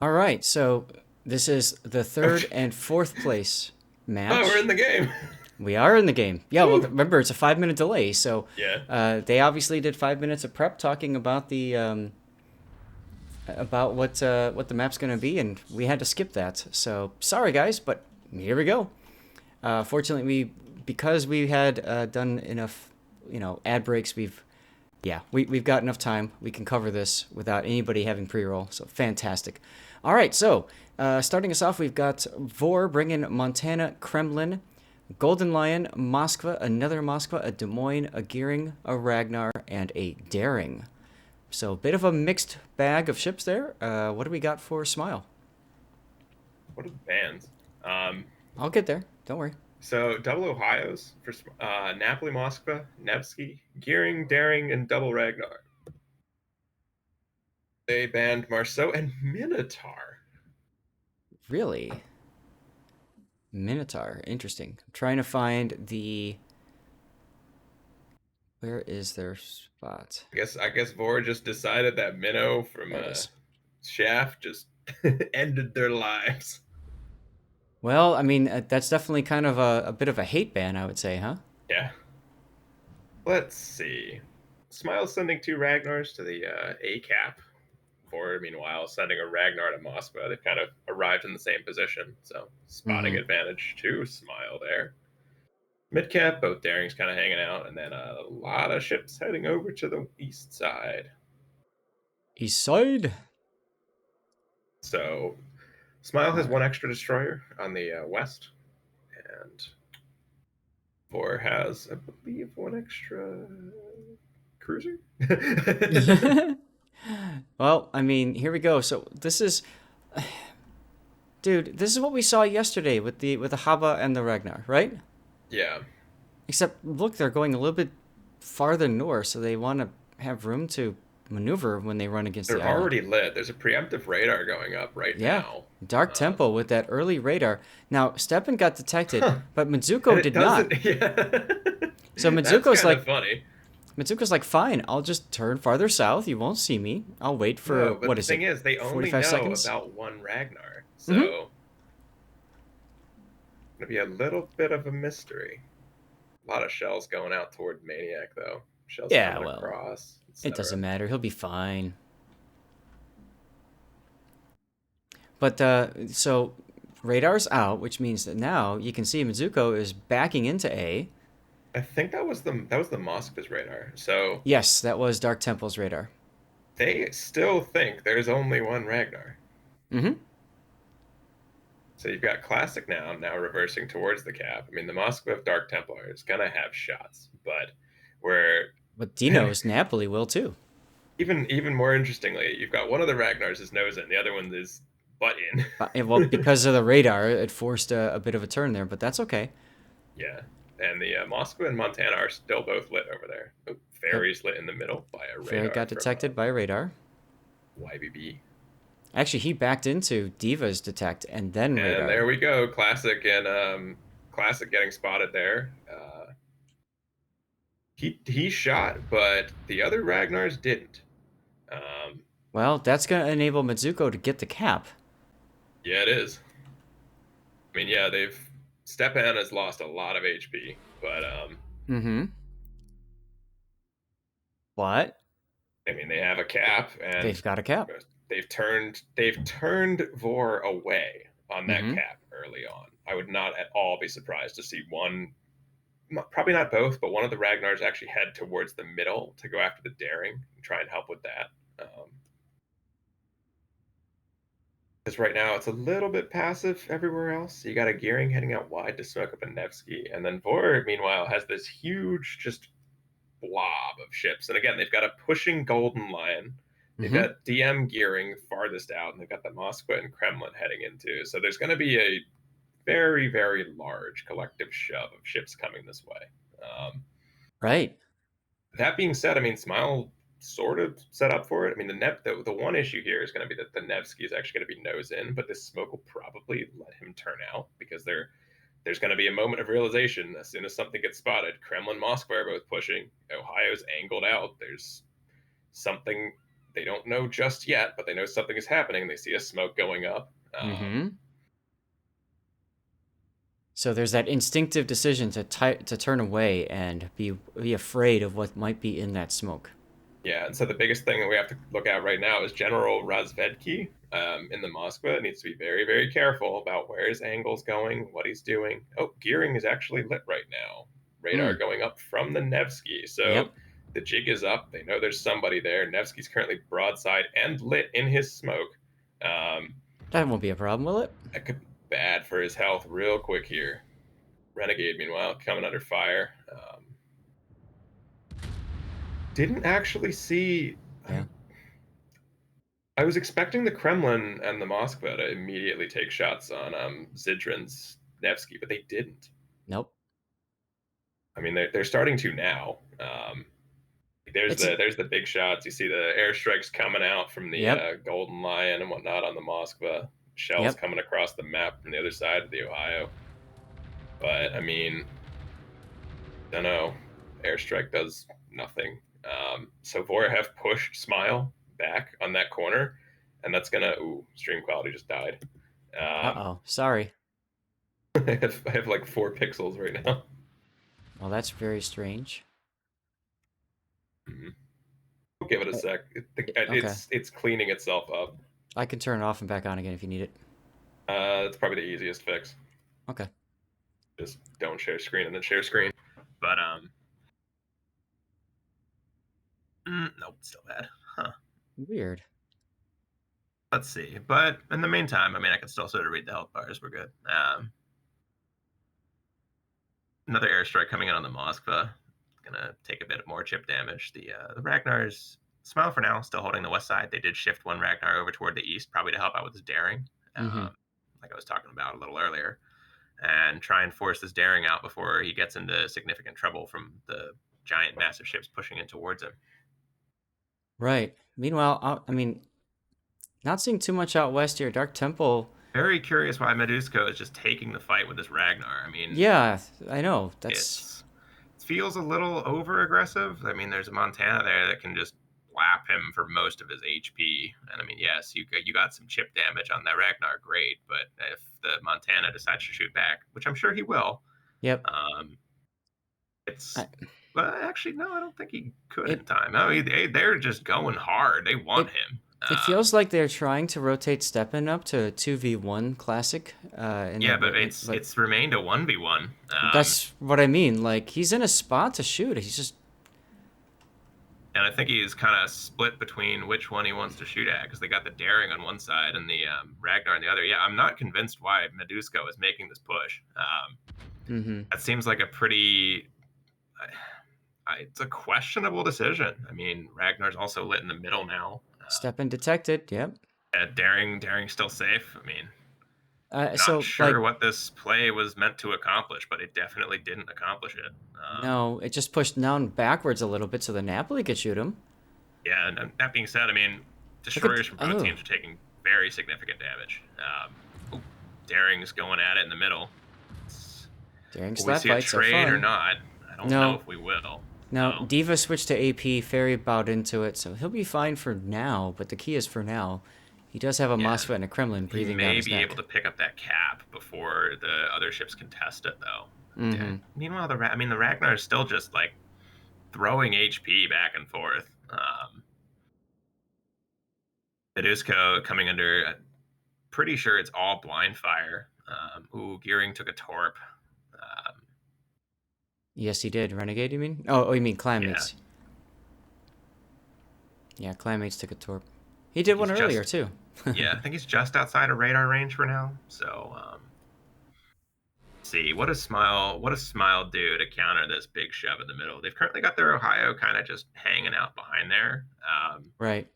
All right, so this is the third and fourth place Oh, we're match. in the game. We are in the game. Yeah, well, Woo. remember, it's a 5 minute delay, so Yeah. they obviously did 5 minutes of prep talking about the about what the map's gonna be, and we had to skip that. So sorry, guys, but here we go. Fortunately, because we had done enough, ad breaks. We've got enough time. We can cover this without anybody having pre-roll. So fantastic. All right, so starting us off, we've got VOR bringing Montana, Kremlin, Golden Lion, Moskva, another Moskva, a Des Moines, a Gearing, a Ragnar, and a Daring. So a bit of a mixed bag of ships there. What do we got for Smile? What are the bands? Um, I'll get there. Don't worry. so double Ohio's for Napoli, Moskva, Nevsky, Gearing, Daring, and double Ragnar. They banned Marceau and Minotaur. Really? Minotaur. Interesting. I'm trying to find the. Where is their spot? I guess Vor just decided that Minnow from There it is. Shaft just ended their lives. Well, I mean, that's definitely kind of a bit of a hate ban, I would say, huh? Yeah. Let's see. Smile sending two Ragnars to the A cap. For meanwhile sending a Ragnar to Moskva. They've kind of arrived in the same position, so spotting Mm-hmm. advantage to Smile there. Mid cap, both Daring's kind of hanging out, and then a lot of ships heading over to the east side. East side. So Smile All has one right. extra destroyer on the west, and Vor has, I believe, one extra cruiser. Well, I mean, here we go. So this is, dude, this is what we saw yesterday with the Haba and the Ragnar, right? Yeah, Except, look, they're going a little bit farther north, so they want to have room to maneuver when they run against the they're island. already lit. There's a preemptive radar going up right Yeah, now. Dark Um, Tempo with that early radar. Now, Steppen got detected, huh. but And Mizuko it did not. doesn't. Yeah. So That's Mizuko's kind of like, funny. fine. I'll just turn farther south. You won't see me. I'll wait for No, but what the is it, thing is, they only 45 know seconds? about one Ragnar. Mm-hmm. So it's gonna be a little bit of a mystery. A lot of shells going out toward Maniac though. Shells Yeah, coming well, across, it doesn't etc. matter. He'll be fine. But so radar's out, which means that now you can see Mizuko is backing into A. I think that was the Moskva's radar. So Yes, that was Dark Temple's radar. they still think there's only one Ragnar. Mm-hmm. So you've got Classic now reversing towards the cap. I mean, the Moskva of Dark Templar is gonna have shots, but where But Dino's Napoli will too. even more interestingly, you've got one of the Ragnars is nose in, the other one is butt Well, in. because of the radar, it forced a bit of a turn there, but that's okay. Yeah, and the Moskva and Montana are still both lit over there. Oh, Yep. Ferry's lit in the middle by a Ferry radar got from detected by radar. YBB. Actually, he backed into Diva's detect and then And radar. there we go, Classic and Classic getting spotted there. He shot, but the other Ragnars didn't. Um, Well, that's going to enable Mizuko to get the cap. yeah, it is. I mean, yeah, they've Stepan has lost a lot of HP, but Mm-hmm. But I mean, they have a cap, and they've got a cap. they've turned Vor away on that Mm-hmm. cap early on. I would not at all be surprised to see one, probably not both, but one of the Ragnars actually head towards the middle to go after the Daring and try and help with that. Because right now it's a little bit passive everywhere else. You got a Gearing heading out wide to smoke up a Nevsky, and then Vor, meanwhile, has this huge just blob of ships. And again, they've got a pushing Golden Lion. They've Mm-hmm. got DM gearing farthest out, and they've got the Moskva and Kremlin heading into. So there's going to be a very, very large collective shove of ships coming this way. Um, Right. that being said, I mean, Smile sort of set up for it. I mean, the one issue here is going to be that the Nevsky is actually going to be nose in, but this smoke will probably let him turn out because there's going to be a moment of realization as soon as something gets spotted. Kremlin, Moskva are both pushing. Ohio's angled out. There's something they don't know just yet, but they know something is happening. They see a smoke going up. Mm-hmm. So there's that instinctive decision to turn away and be afraid of what might be in that smoke. Yeah, and so the biggest thing that we have to look at right now is General Razvedki in the Moskva needs to be very, very careful about where his angle's going, what he's doing. Oh, gearing is actually lit right now. Radar Hmm. going up from the Nevsky. So Yep. the jig is up. They know there's somebody there. Nevsky's currently broadside and lit in his smoke. Um, That won't be a problem, will it? that could be bad for his health real quick here. Renegade, meanwhile, coming under fire. Didn't actually see. Yeah. I was expecting the Kremlin and the Moskva to immediately take shots on Zidrin's Nevsky, but they didn't. Nope. I mean, they're starting to now. There's It's the big shots. You see the airstrikes coming out from the Yep. Golden Lion and whatnot on the Moskva. Shells Yep. coming across the map from the other side of the Ohio. But I mean, don't know. Airstrike does nothing. So VOR have pushed Smile back on that corner, and that's gonna. Ooh, stream quality just died. Um, Uh-oh. Sorry. I have like 4 pixels right now. Well, that's very strange. Mhm. We'll give it a Uh, sec. Okay. It's cleaning itself up. I can turn it off and back on again if you need it. That's probably the easiest fix. Okay. Just don't share screen and then share screen. But nope, still bad. Huh. Weird. Let's see. But in the meantime, I mean, I can still sort of read the health bars. We're good. Another airstrike coming in on the Moskva. Gonna take a bit more chip damage. The Ragnar's Smile for now, still holding the west side. They did shift one Ragnar over toward the east, probably to help out with his daring, Mm-hmm. like I was talking about a little earlier, and try and force this daring out before he gets into significant trouble from the giant, massive ships pushing in towards him. Right. Meanwhile, I mean, not seeing too much out west here. Dark Temple. Very curious why Medusko is just taking the fight with this Ragnar. I mean, Yeah, I know. That's it's it feels a little over aggressive. I mean, there's a Montana there that can just lap him for most of his HP. And I mean, yes, you got some chip damage on that Ragnar, great. But if the Montana decides to shoot back, which I'm sure he will, Yep. um, it's I, well, actually no, I don't think he could in it time. No, they're just going hard. They want it him. it feels like they're trying to rotate Steppen up to 2v1 classic. In Yeah, that, but it's remained a 1v1. that's what I mean. Like he's in a spot to shoot. He's just And I think he's kind of split between which one he wants to shoot at because they got the daring on one side and the Ragnar on the other. Yeah, I'm not convinced why Medusko is making this push. mm-hmm. That seems like a pretty. It's a questionable decision. I mean, Ragnar's also lit in the middle now. Steppen detected. Yep. Daring still safe. I mean, not So sure like what this play was meant to accomplish, but it definitely didn't accomplish it. no, it just pushed down backwards a little bit so the Napoli could shoot him. Yeah, and that being said, I mean, Look at destroyers from both oh, teams are taking very significant damage. Daring's going at it in the middle. daring Will we slap see a fights are trade or fun. not? I don't know No, if we will. no, No. Diva switched to AP. Fairy bowed into it, so he'll be fine for now. But the key is for now. He does have a Yeah. Moskva and a Kremlin He breathing down may his be able neck. to pick up that cap before the other ships can test it, though. Mm-hmm. Meanwhile, the Ragnar is still just like throwing HP back and forth. Medusko coming under, pretty sure it's all blind fire. Gearing took a torp. Um, Yes, he did. Renegade, you mean? Oh, you mean yeah, Clanmates? Yeah, Clanmates took a torp. He did he's one earlier just too. yeah, I think he's just outside of radar range for now. So see what does Smile do to counter this big shove in the middle? They've currently got their Ohio kind of just hanging out behind there. Right.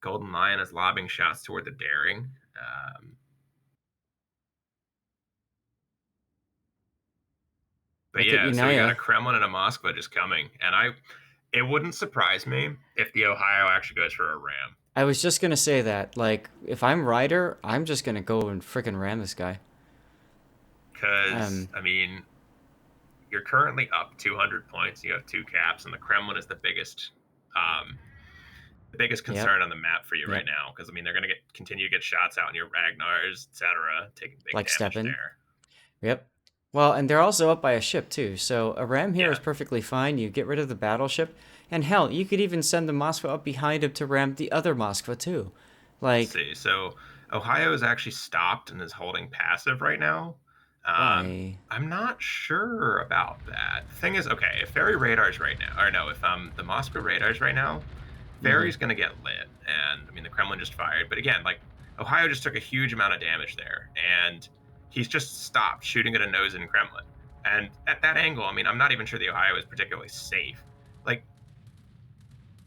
Golden Lion is lobbing shots toward the daring. But Look at yeah, so we got a Unaya. Kremlin and a Moskva just coming, and it wouldn't surprise me if the Ohio actually goes for a ram. I was just gonna say that. Like, if I'm Ryder, I'm just gonna go and frickin' ram this guy. Because I mean, you're currently up 200 points. You have 2 caps, and the Kremlin is the biggest. Um, the biggest Yep. concern on the map for you right Yep. now, because I mean they're gonna continue to get shots out on your Ragnars, etc., taking big Like damage Steppen. there. Yep. Well, and they're also up by a ship too. So a ram here is Yeah. perfectly fine. You get rid of the battleship, and hell, you could even send the Moskva up behind him to ram the other Moskva too. Let's Like, see. So Ohio is actually stopped and is holding passive right now. why? I'm not sure about that. The thing is, okay, if ferry radars right now, or no, if the Moscow radars right now, Mm-hmm. ferry's gonna get lit, and I mean the Kremlin just fired, but again, like Ohio just took a huge amount of damage there, and he's just stopped shooting at a nose in Kremlin, and at that angle, I mean, I'm not even sure the Ohio is particularly safe. Like,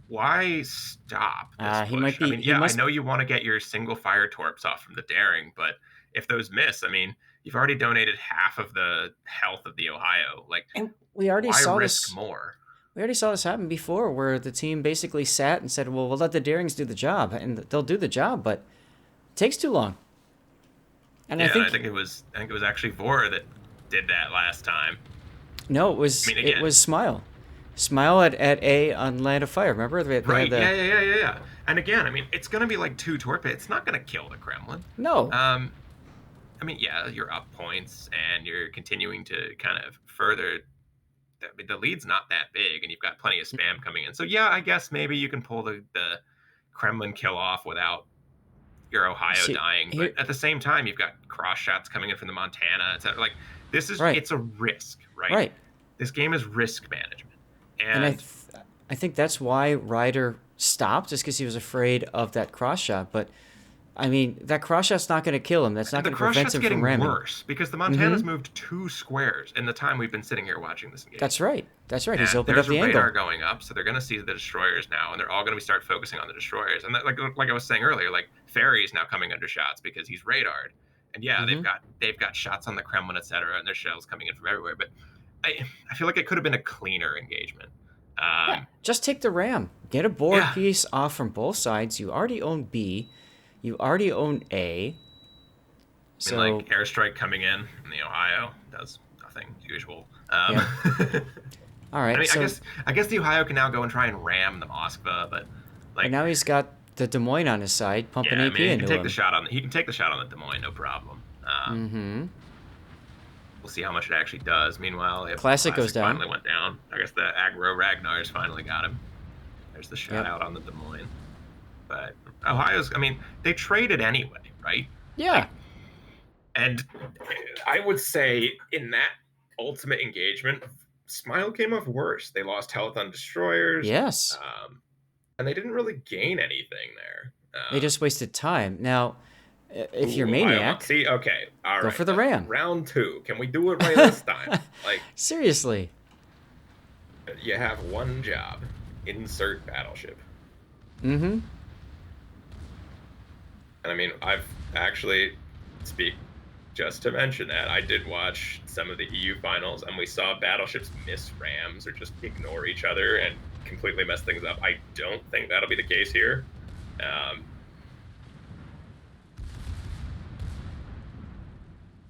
why stop this He might push? I be. mean, He yeah, I must. know you want to get your single fire torps off from the daring, but if those miss, I mean, you've already donated half of the health of the Ohio. Like, And we already why saw risk this. more? We already saw this happen before, where the team basically sat and said, "Well, we'll let the Darings do the job, and they'll do the job, but it takes too long." And I Yeah, and I think think it was actually VOR that did that last time. no, I mean, it again, was Smile, Smile at A on Land of Fire. Remember they had right? the Yeah. And again, I mean, it's gonna be like two torpedoes. It's not gonna kill the Kremlin. no. Um, I mean, yeah, you're up points and you're continuing to kind of further the lead's not that big, and you've got plenty of spam coming in. So yeah, I guess maybe you can pull the Kremlin kill off without your Ohio See dying. But here, at the same time, you've got cross shots coming in from the Montana, etc. Like right, it's a risk, right? right, This game is risk management, and and I think that's why Ryder stopped, just because he was afraid of that cross shot. But I mean, that cross shot's not going to kill him. That's not the going to cross prevent shot's him from getting ramming. worse because the Montana's Mm-hmm. moved 2 squares in the time we've been sitting here watching this That's engagement. right. That's right. He's And opened up there's a the angle. radar going up, so they're going to see the destroyers now, and they're all going to start focusing on the destroyers. And that, like I was saying earlier, like Ferry's now coming under shots because he's radared, and yeah, Mm-hmm. they've got shots on the Kremlin, etc., and there's shells coming in from everywhere. But I feel like it could have been a cleaner engagement. Yeah, Um, just take the ram. Get a board yeah, piece off from both sides. You already own B. You already own A. I mean, like So, airstrike coming in the Ohio does nothing usual. yep. All I right. mean, So, I guess the Ohio can now go and try and ram the Moskva, but but like, now he's got the Des Moines on his side, pumping yeah, I AP mean, into him. he can take the shot on the Des Moines, no problem. Mm-hmm. We'll see how much it actually does. Meanwhile, if Classic goes Classic down. finally went down, I guess the aggro Ragnars finally got him. There's the shot Yep. out on the Des Moines. But Ohio's, I mean, they traded anyway, right? Yeah. Like, and I would say in that ultimate engagement, Smile came off worse. They lost health on destroyers, Yes. and they didn't really gain anything there. They just wasted time. Now, if you're Ohio won. Maniac, See, okay, all go right. for the ram. Round two. Can we do it right this time? Like, Seriously. you have one job: insert battleship. Mm-hmm. And I mean, I've actually speak just to mention that I did watch some of the EU finals, and we saw battleships miss rams or just ignore each other and completely mess things up. I don't think that'll be the case here. Um,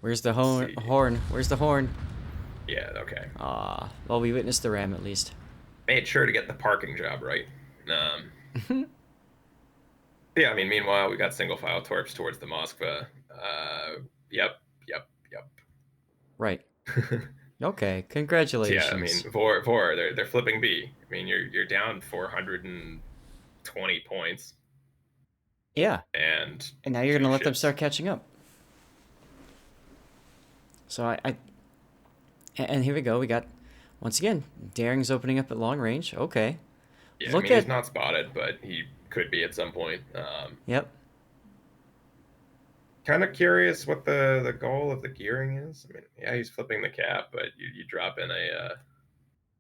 Where's the see. horn? Where's the horn? Yeah, okay. Well, we witnessed the ram at least. Made sure to get the parking job right. Yeah, I mean, meanwhile, we got single file torps towards the Moskva. Yep, yep, yep. Right. Okay. So yeah, I mean, Congratulations. vor, they're flipping B. I mean, you're down 420 points, Yeah. and And now you're two gonna let them ships. start catching up. So and here we go. We got once again Daring's opening up at long range. Okay. Yeah, I Look mean, he's at not spotted, but he could be at some point. yep. Kind of curious what the goal of the gearing is. I mean, yeah, he's flipping the cap, but you drop in a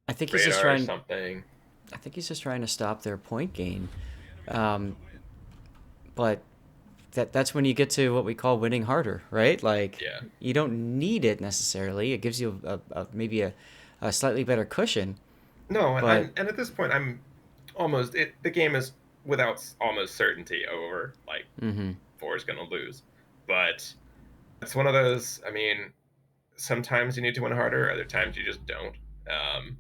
I think he's just radar or trying. something. I think he's just trying to stop their point gain. Um, but that's when you get to what we call winning harder, right? Like Yeah. you don't need it necessarily. It gives you maybe a slightly better cushion, No, but and at this point, I'm almost the game is without almost certainty over. Like mm-hmm. four is going to lose, but it's one of those. I mean, sometimes you need to win harder, other times you just don't. Um,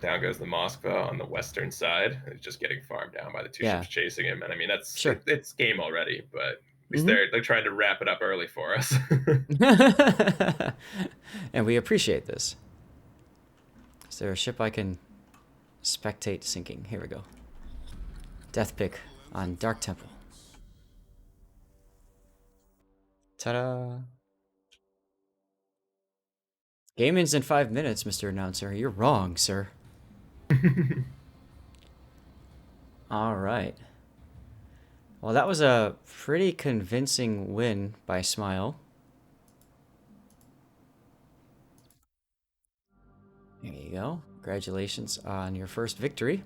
Down goes the Moskva on the western side. It's just getting farmed down by the two Yeah, ships chasing him. And I mean, sure. it's game already, but at least Mm-hmm. they're trying to wrap it up early for us. And we appreciate this. Is there a ship I can spectate sinking? Here we go. Death pick on Dark Temple. Ta-da! Game ends in 5 minutes, Mr. Announcer. You're wrong, sir. All right. Well, that was a pretty convincing win by Smile. There you go. Congratulations on your first victory.